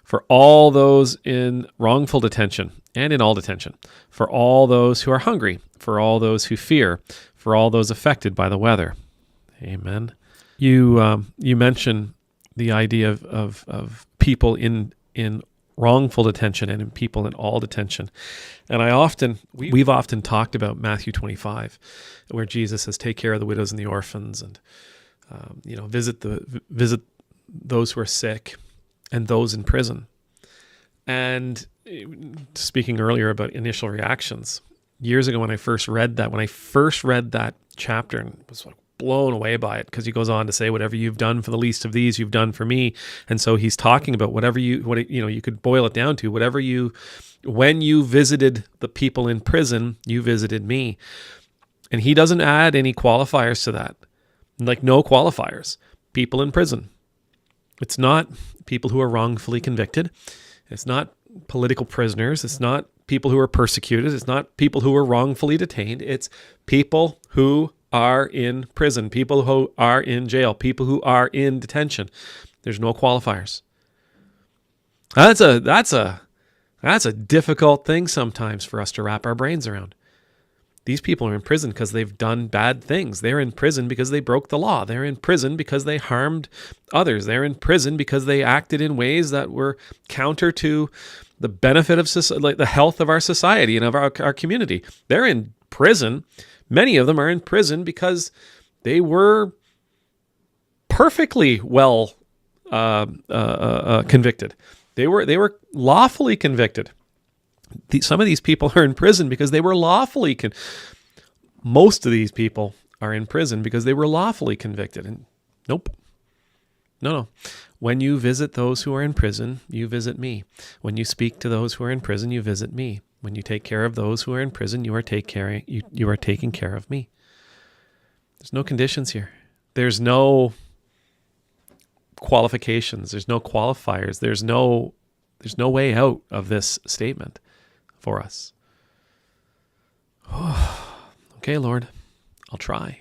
for all those in wrongful detention and in all detention, for all those who are hungry, for all those who fear, for all those affected by the weather. Amen. You mention the idea of people in wrongful detention and in people in all detention. And we've often talked about Matthew 25, where Jesus says, take care of the widows and the orphans, and visit those who are sick and those in prison. And speaking earlier about initial reactions, years ago when I first read that chapter and was like blown away by it, because he goes on to say, whatever you've done for the least of these, you've done for me. And so he's talking about you could boil it down to when you visited the people in prison, you visited me. And he doesn't add any qualifiers to that. Like, no qualifiers. People in prison. It's not people who are wrongfully convicted. It's not political prisoners. It's not people who are persecuted. It's not people who are wrongfully detained. It's people who are in prison, people who are in jail, people who are in detention. There's no qualifiers. That's a difficult thing sometimes for us to wrap our brains around. These people are in prison because they've done bad things. They're in prison because they broke the law. They're in prison because they harmed others. They're in prison because they acted in ways that were counter to the benefit of society, like the health of our society and of our community. They're in prison. Many of them are in prison because they were perfectly well convicted. They were lawfully convicted. Some of these people are in prison because they were lawfully most of these people are in prison because they were lawfully convicted. And nope. No. When you visit those who are in prison, you visit me. When you speak to those who are in prison, you visit me. When you take care of those who are in prison, you are taking care of me. There's no conditions here. There's no qualifications. There's no qualifiers. There's no way out of this statement for us. Okay, Lord, I'll try.